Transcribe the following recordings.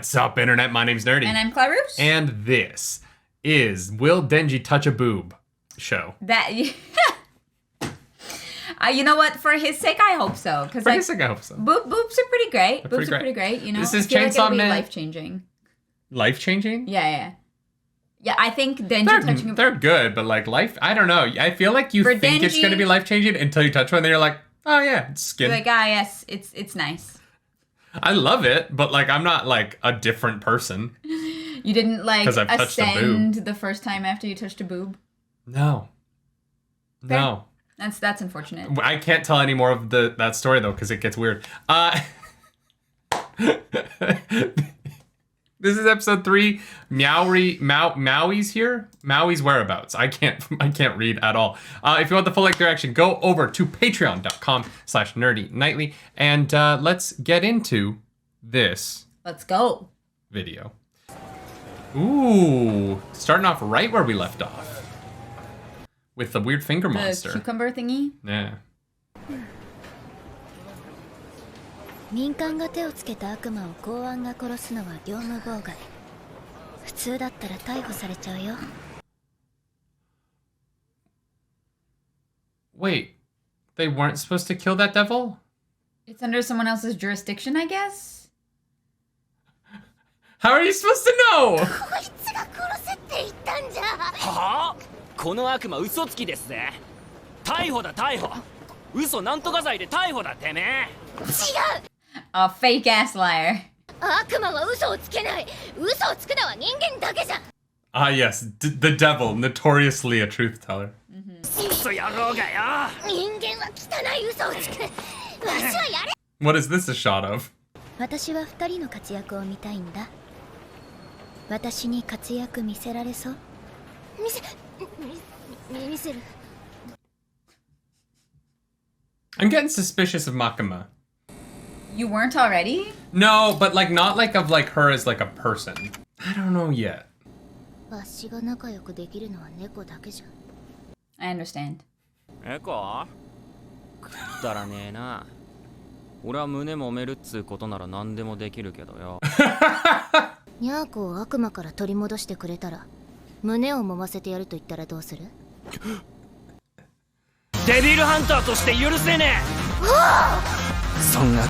What's up, Internet? My name's Nerdy. And I'm Clarus. And this is Will Denji Touch a Boob show. That, you know what? For his sake, I hope so. For his sake, I hope so. Boobs are pretty great. Boobs are pretty great, you know? This is Chainsaw Man. Life-changing. Life-changing? Yeah. Yeah, I think Denji touching a... They're good, but like life, I don't know. I feel like you think Denji, it's going to be life-changing until you touch one, and then you're like, oh yeah, it's skin. You're like, yes, it's nice. I love it, but like I'm not like a different person. You didn't like ascend the first time after you touched a boob? No. Fair. No. That's unfortunate. I can't tell any more of that story though, because it gets weird. This is episode 3. Meowy's here. Meowy's whereabouts. I can't read at all. If you want the full length reaction, go over to patreon.com/nerdynightly and let's get into this. Let's go. Video. Ooh, starting off right where we left off with the weird finger monster. The cucumber thingy. Yeah. 民間が手をつけた悪魔を公安が殺すのは業務妨害。普通だったら逮捕されちゃうよ。Wait, they weren't supposed to kill that devil? It's under someone else's jurisdiction, I guess? How are you supposed to know? こいつが殺せって言ったんじゃ。はあ？この悪魔嘘つきですね。逮捕だ逮捕。嘘なんとか罪で逮捕だてめえ。違う。A fake ass liar. 悪魔は嘘をつけない。嘘をつくのは人間だけじゃ。Ah yes, the devil, notoriously a truth teller. 嘘野郎がよ。人間は汚い嘘をつく。わしはやれ。What is this a shot of? 私は2人の活躍を見たいんだ。私に活躍見せられそう？見せる。I'm getting suspicious of Makima. You weren't already? No, but like not like of like her as like a person. I don't know yet. わしが仲良くできるのは猫だけじゃ。I understand. 猫？くだらねえな。俺は胸揉めるっつうことなら何でもできるけどよ。ニャーコを悪魔から取り戻してくれたら胸を揉ませてやると言ったらどうする？デビルハンターとして許せねえ。そんな。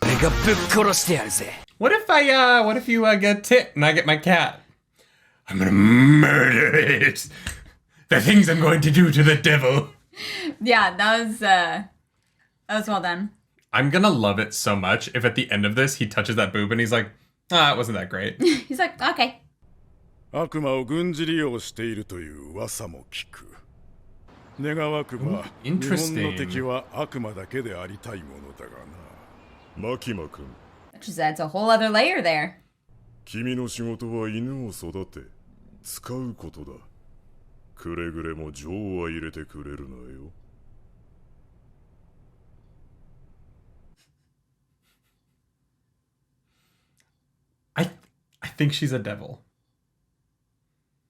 俺がぶっ殺してやるぜ。What if you get tit and I get my cat? I'm gonna murder it. The things I'm going to do to the devil. Yeah, that was well done. I'm gonna love it so much if at the end of this he touches that boob and he's like, it wasn't that great. He's like, okay. 悪魔を軍事利用しているという噂も聞く。願わくば、日本の敵は悪魔だけでありたいものだがな。マキマ君。That just adds a whole other layer there. 君の仕事は犬を育て、使うことだ。くれぐれも情は入れてくれるなよ。I think she's a devil.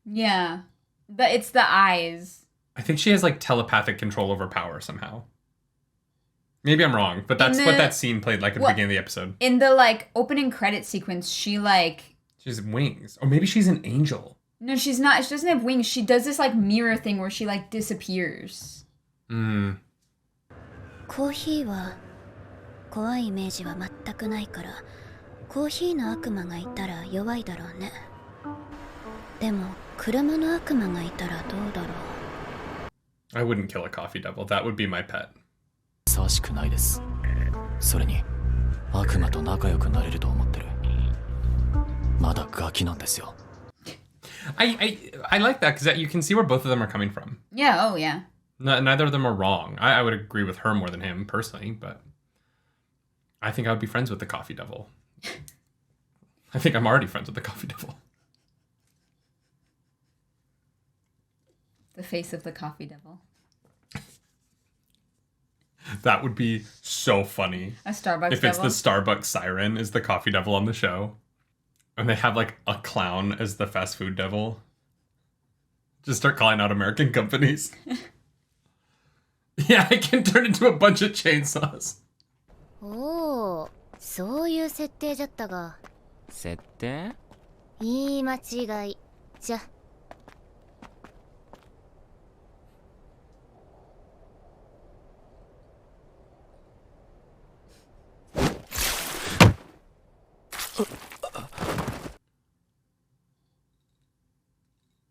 Yeah. It's the eyes. I think she has like telepathic control over power somehow. Maybe I'm wrong, but that's what that scene played like at the beginning of the episode. In the like opening credit sequence, she has wings. Or maybe she's an angel. No, she's not. She doesn't have wings. She does this like mirror thing where she like disappears. コーヒーは怖いイメージは全くないから、コーヒーの悪魔がいたら弱いだろうね。でも車の悪魔がいたらどうだろう。I wouldn't kill a coffee devil. That would be my pet. ふさわしくないです。それに悪魔と仲良くなれると思ってる。まだガキなんですよ。I like that because you can see where both of them are coming from. Yeah, oh yeah. Neither of them are wrong. I would agree with her more than him personally, but I think I would be friends with the coffee devil. I think I'm already friends with the coffee devil. The face of the coffee devil. That would be so funny. A Starbucks if devil? It's the Starbucks siren is the coffee devil on the show. And they have like a clown as the fast food devil. Just start calling out American companies. Yeah, I can turn into a bunch of chainsaws. おお、そういう設定じゃったが。設定？言い間違いじゃ。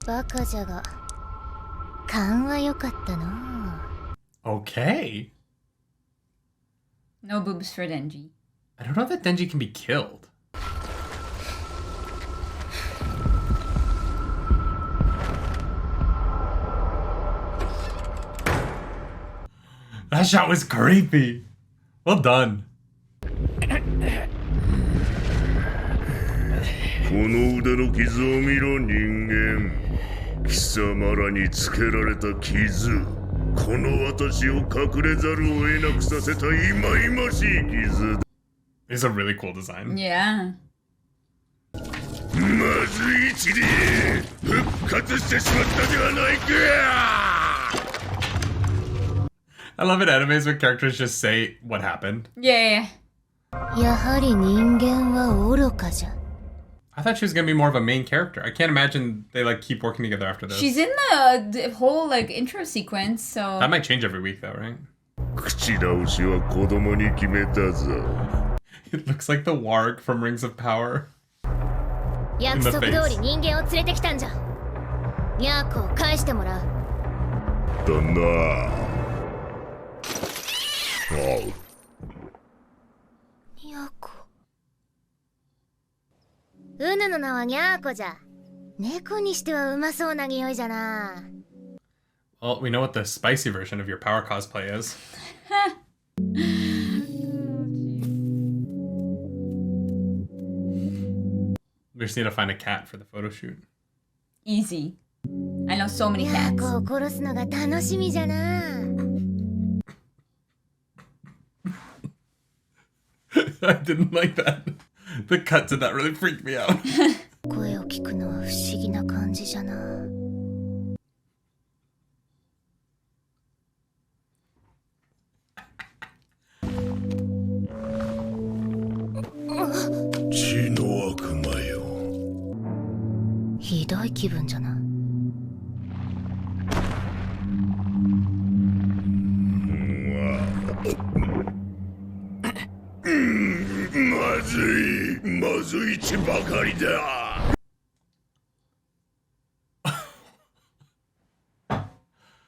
バカじゃが勘は良かったな。 Okay. No boobs for Denji. I don't know that Denji can be killed. That shot was creepy. Well done. この腕の傷を見ろ人間。貴様らにつけられた傷。この私を隠れざるを得なくさせた忌々しい傷。 It's a really cool design. Yeah. まずい一理復活してしまったではないか。 I love it animes when characters just say what happened. Yeah. やはり人間は愚かじゃ。 I thought she was gonna be more of a main character. I can't imagine they like keep working together after this. She's in the whole like intro sequence, so That might change every week though, right? 口直しは子供に決めたぞ。 It looks like the warg from Rings of Power. 約束通り人間を連れてきたんじゃ。ニャーコを返してもらう。だな。ニャーコ。うぬの名はニャーコじゃ。猫にしてはうまそうな匂いじゃな。 Well, we know what the spicy version of your power cosplay is. We just need to find a cat for the photo shoot. easy. I know so many ニャ cats. ーコを殺すのが楽しみじゃな。 I didn't like that. The cut to that really freaked me out. 声を聞くのは不思議な感じじゃな。 血の悪魔よ。ひどい気分じゃな。まずい血ばかりだ。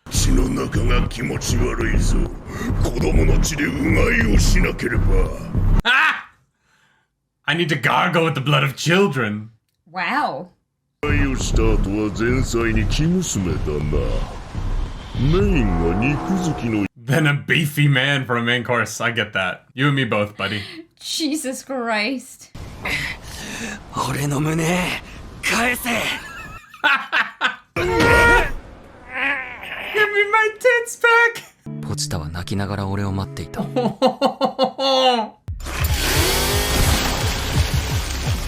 血の中が気持ち悪いぞ。子供の血でうがいをしなければ。 I need to gargle with the blood of children. Wow. うがいをした後は前菜に生娘だな。メインは肉好きの。 Then a beefy man for a main course. I get that. You and me both, buddy. Jesus Christ. 俺の胸返せ。 Give me my tits back. ポチタは泣きながら俺を待っていた。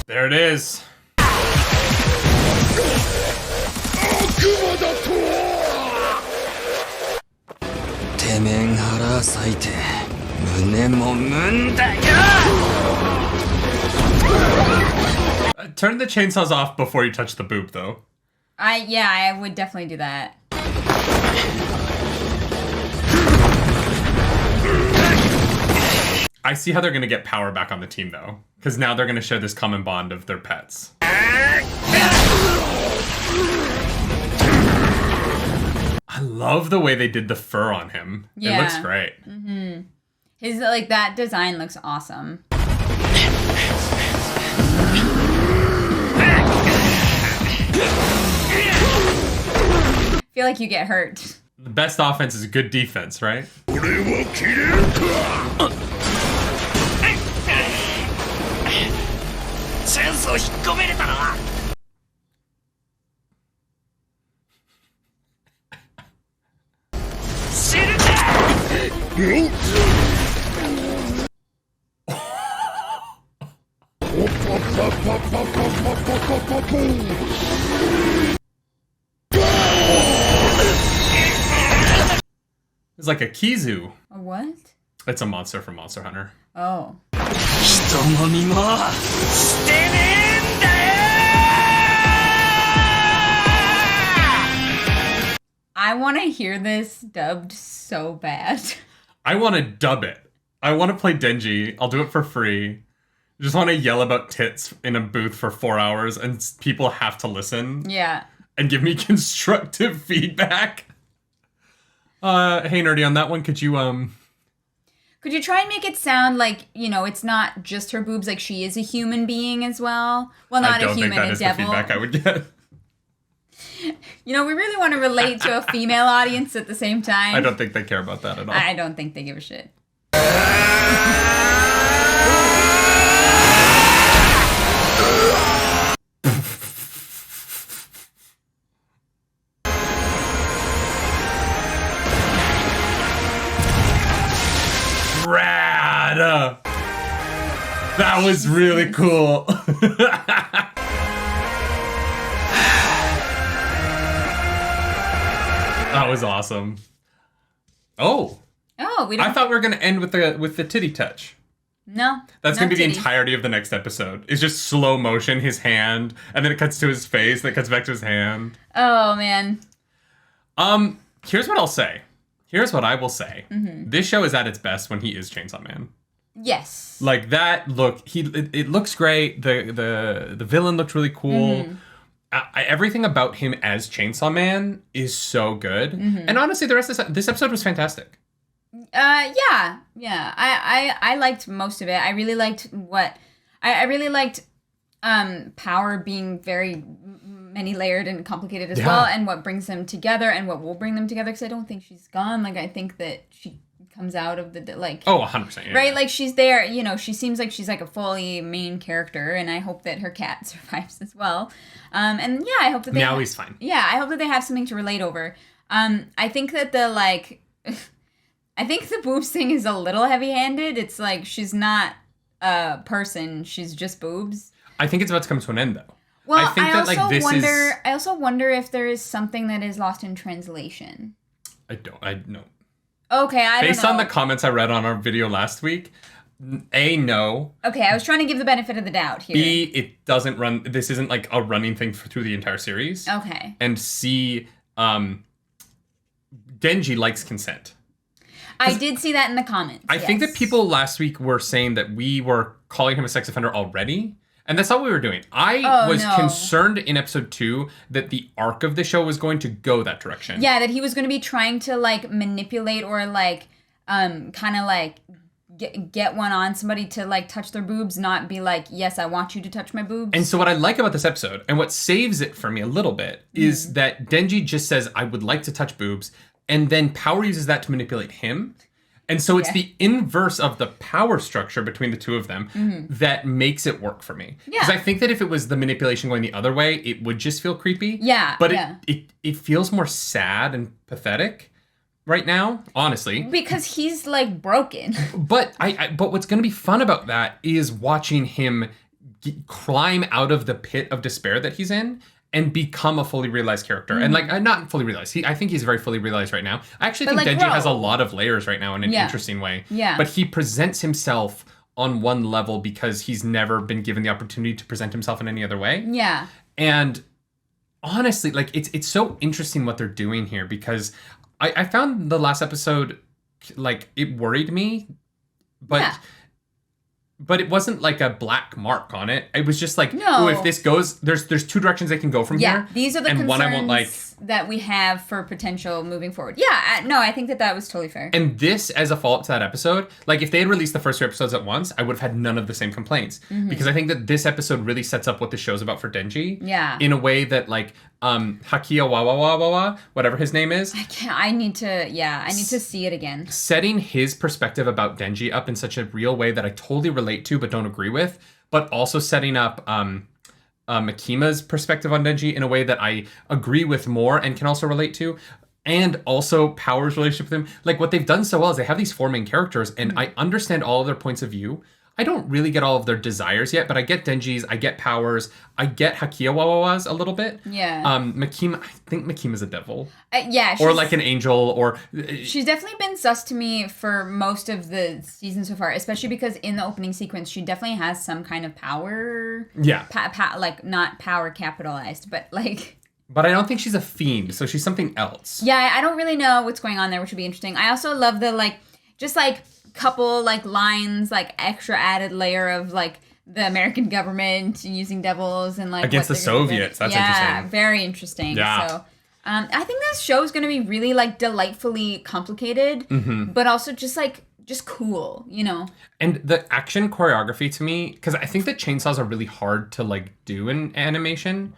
There it is. てめん腹裂いて胸もむんだよ。 Turn the chainsaws off before you touch the boob, though. I would definitely do that. I see how they're gonna get power back on the team, though. Because now they're gonna share this common bond of their pets. I love the way they did the fur on him. Yeah. It looks great. His like that design looks awesome. Feel like you get hurt. The best offense is good defense, right? 俺は切れるか。チャンスを引っ込めれたな。死ぬか。 It's like a Kizu. A what? It's a monster from Monster Hunter. Oh. I want to hear this dubbed so bad. I want to dub it. I want to play Denji. I'll do it for free. Just want to yell about tits in a booth for 4 hours and people have to listen. Yeah. And give me constructive feedback. Hey, Nerdy, on that one, could you try and make it sound like, it's not just her boobs, like she is a human being as well? Well, not a human, a devil. I don't think that is the feedback I would get. We really want to relate to a female audience at the same time. I don't think they care about that at all. I don't think they give a shit. Rad! That was really cool. That was awesome. Oh, we don't... I thought we were going to end with the titty touch. No. That's going to be the entirety of the next episode. It's just slow motion, his hand, and then it cuts to his face, then it cuts back to his hand. Oh, man. Here's what I'll say. Here's what I will say. Mm-hmm. This show is at its best when he is Chainsaw Man. Yes. Like that look, it looks great. The villain looked really cool. Mm-hmm. Everything about him as Chainsaw Man is so good. Mm-hmm. And honestly, the rest of this episode was fantastic. Yeah. I liked most of it. I really liked I really liked Power being very many-layered and complicated as well, and what brings them together and what will bring them together, because I don't think she's gone. Like, I think that she comes out of the, like... Oh, 100%. Yeah. Right? Like, she's there, she seems like she's, like, a fully main character, and I hope that her cat survives as well. And, yeah, I hope that they... Meowy's fine. Yeah, I hope that they have something to relate over. I think that the, like... I think the boobs thing is a little heavy-handed. It's like, she's not a person, she's just boobs. I think it's about to come to an end, though. Well, I also wonder if there is something that is lost in translation. I know. Okay, I don't know. Based on the comments I read on our video last week, A, no. Okay, I was trying to give the benefit of the doubt here. B, it doesn't run, this isn't like a running thing through the entire series. Okay. And C, Denji likes consent. I did see that in the comments. I think that people last week were saying that we were calling him a sex offender already. And that's not what we were doing. I was concerned in episode 2 that the arc of the show was going to go that direction. Yeah, that he was going to be trying to, like, manipulate or, like, kind of, like, get one on somebody to, like, touch their boobs, not be like, yes, I want you to touch my boobs. And so what I like about this episode, and what saves it for me a little bit, is that Denji just says, I would like to touch boobs, and then Power uses that to manipulate him. And so it's the inverse of the power structure between the two of them that makes it work for me. Because I think that if it was the manipulation going the other way, it would just feel creepy. Yeah. But it feels more sad and pathetic right now, honestly. Because he's, like, broken. But but what's going to be fun about that is watching him climb out of the pit of despair that he's in and become a fully realized character. And, like, not fully realized. I think he's very fully realized right now. I actually think Denji has a lot of layers right now in an interesting way. Yeah. But he presents himself on one level because he's never been given the opportunity to present himself in any other way. Yeah. And honestly, like, it's so interesting what they're doing here, because I found the last episode, like, it worried me, but... But it wasn't like a black mark on it. It was just like, no. If this goes, there's two directions they can go from here. Yeah, these are the concerns one I won't like that we have for potential moving forward. Yeah, no, I think that was totally fair. And this, as a follow-up to that episode, like, if they had released the first 2 episodes at once, I would have had none of the same complaints. Because I think that this episode really sets up what the show's about for Denji. Yeah. In a way that, like, Hakia Wawa, whatever his name is. I need to see it again. Setting his perspective about Denji up in such a real way that I totally relate to but don't agree with, but also setting up Makima's perspective on Denji in a way that I agree with more and can also relate to, and also Power's relationship with him. Like, what they've done so well is they have these 4 main characters, and I understand all of their points of view. I don't really get all of their desires yet, but I get Denji's, I get Powers, I get Hakiawawa's a little bit. Yeah. Makima, I think Makima's a devil. Yeah. Or like an angel, or... She's definitely been sus to me for most of the season so far, especially because in the opening sequence, she definitely has some kind of power. Yeah. Like, not power capitalized, but like... But I don't think she's a fiend, so she's something else. Yeah, I don't really know what's going on there, which would be interesting. I also love the, like, just, like, couple, like, lines, like, extra added layer of, like, the American government using devils and, like... Against the Soviets. That's interesting. Yeah, very interesting. Yeah. So, I think this show is going to be really, like, delightfully complicated, but also just, like, just cool, you know? And the action choreography to me, because I think that chainsaws are really hard to, like, do in animation,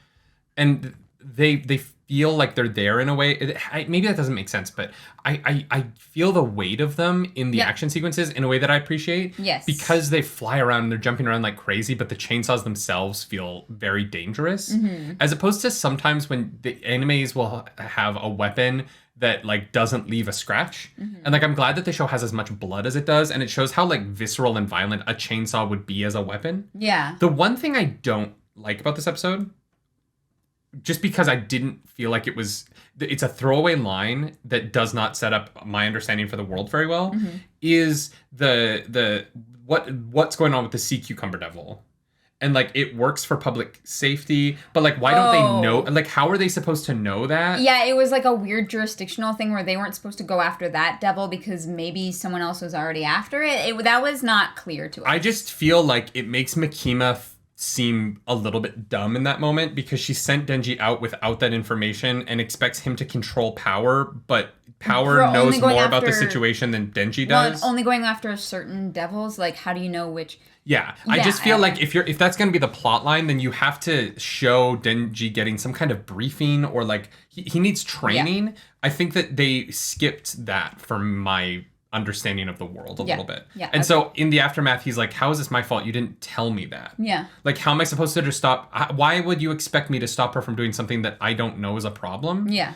and they feel like they're there in a way. Maybe that doesn't make sense, but I feel the weight of them in the action sequences in a way that I appreciate. Yes. Because they fly around and they're jumping around like crazy, but the chainsaws themselves feel very dangerous. As opposed to sometimes when the animes will have a weapon that like doesn't leave a scratch. And like I'm glad that the show has as much blood as it does, and it shows how like visceral and violent a chainsaw would be as a weapon. Yeah. The one thing I don't like about this episode, just because I didn't feel like it's a throwaway line that does not set up my understanding for the world very well, is what's going on with the sea cucumber devil. And like it works for public safety, but like why don't they know? Like how are they supposed to know that? Yeah, it was like a weird jurisdictional thing where they weren't supposed to go after that devil because maybe someone else was already after it. That was not clear to us. I just feel like it makes Makima seem a little bit dumb in that moment because she sent Denji out without that information and expects him to control Power, but Power knows more about the situation than Denji does. Well, only going after certain devils, like how do you know which? Yeah, I just feel like if that's going to be the plot line, then you have to show Denji getting some kind of briefing or like he needs training. Yeah. I think that they skipped that from my understanding of the world a little bit. Yeah. And so in the aftermath, he's like, how is this my fault? You didn't tell me that. Yeah. Like, how am I supposed to just stop? Why would you expect me to stop her from doing something that I don't know is a problem? Yeah.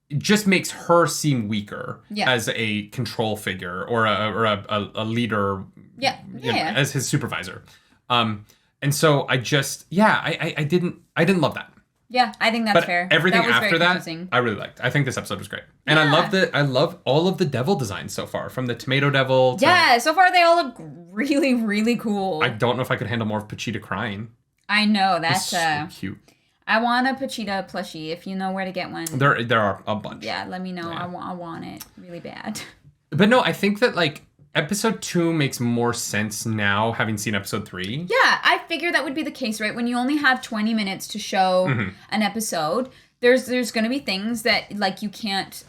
It just makes her seem weaker as a control figure or a leader. Yeah. You know, as his supervisor. And so I just, I didn't love that. Yeah, I think that's fair. Everything after that, I really liked. I think this episode was great. And I love all of the devil designs so far, from the tomato devil to... Yeah, so far they all look really, really cool. I don't know if I could handle more of Pachita crying. I know, that's so cute. I want a Pachita plushie, if you know where to get one. There are a bunch. Yeah, let me know. Yeah. I want it really bad. But no, I think that like episode 2 makes more sense now, having seen episode 3. Yeah, I figured that would be the case, right? When you only have 20 minutes to show an episode, there's going to be things that like you can't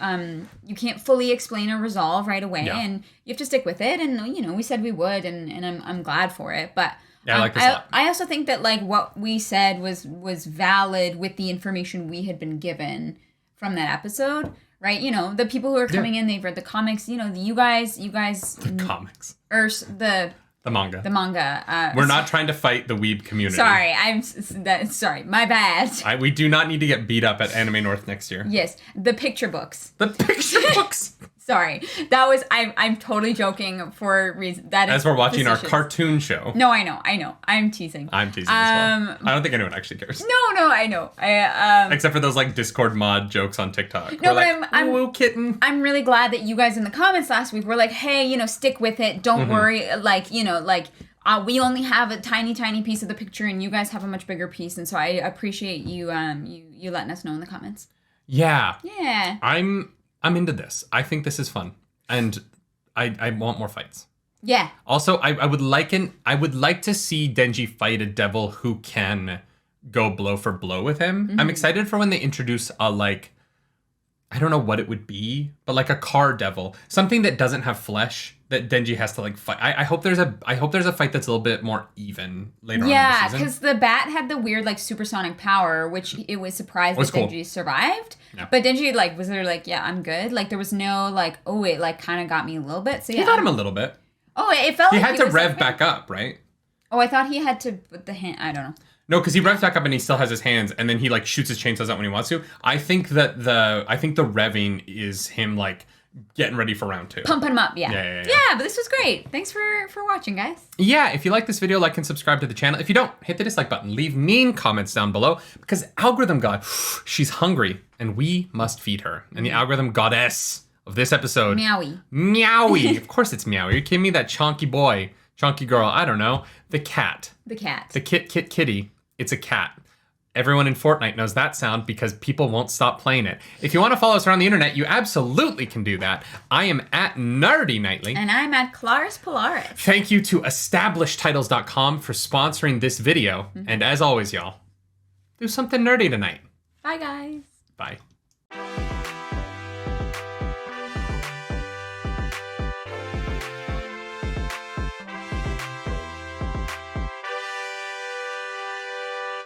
fully explain or resolve right away, and you have to stick with it. And you know, we said we would, and I'm glad for it. But I like this a lot. I also think that like what we said was valid with the information we had been given from that episode. Right, you know, the people who are coming in, they've read the comics. You know, you guys, the comics, or the manga, We're not trying to fight the weeb community. Sorry, my bad. We do not need to get beat up at Anime North next year. Yes, the picture books. Sorry, that was I'm totally joking for a reason. That as we're watching our cartoon show. No, I know. I'm teasing. I'm teasing as well. I don't think anyone actually cares. No, I know. Except for those like Discord mod jokes on TikTok. No, but like, I'm kitten. I'm really glad that you guys in the comments last week were like, hey, you know, stick with it. Don't worry. Like, you know, like we only have a tiny piece of the picture, and you guys have a much bigger piece. And so I appreciate you you letting us know in the comments. Yeah. Yeah. I'm into this. I think this is fun, and I want more fights. Yeah. Also, I would like to see Denji fight a devil who can go blow for blow with him. I'm excited for when they introduce a like, I don't know what it would be, but like a car devil, something that doesn't have flesh that Denji has to like fight. I hope there's a fight that's a little bit more even later on in the season. Yeah, because the bat had the weird like supersonic power, which it was surprised that Denji survived. Yeah. But Denji like was there like, yeah, I'm good. Like there was no like, oh, it like kind of got me a little bit. So yeah, he got him a little bit. Oh, it felt he like had to rev back up, right? Oh, I thought he had to put the hand. I don't know. No, because he revs back up and he still has his hands, and then he like shoots his chainsaws out when he wants to. I think the revving is him like getting ready for round 2. Pumping them up, yeah. Yeah, but this was great. Thanks for watching, guys. Yeah, if you like this video, like and subscribe to the channel. If you don't, hit the dislike button. Leave mean comments down below because algorithm god, she's hungry and we must feed her. And the algorithm goddess of this episode. Meowy. Meowy. Of course it's Meowy. Are you kidding me? That chonky boy, chonky girl, I don't know. The cat. The cat. The kitty. It's a cat. Everyone in Fortnite knows that sound because people won't stop playing it. If you want to follow us around the internet, you absolutely can do that. I am at nerdynightly. And I'm at Claris Polaris. Thank you to establishedtitles.com for sponsoring this video. And as always, y'all, do something nerdy tonight. Bye, guys. Bye.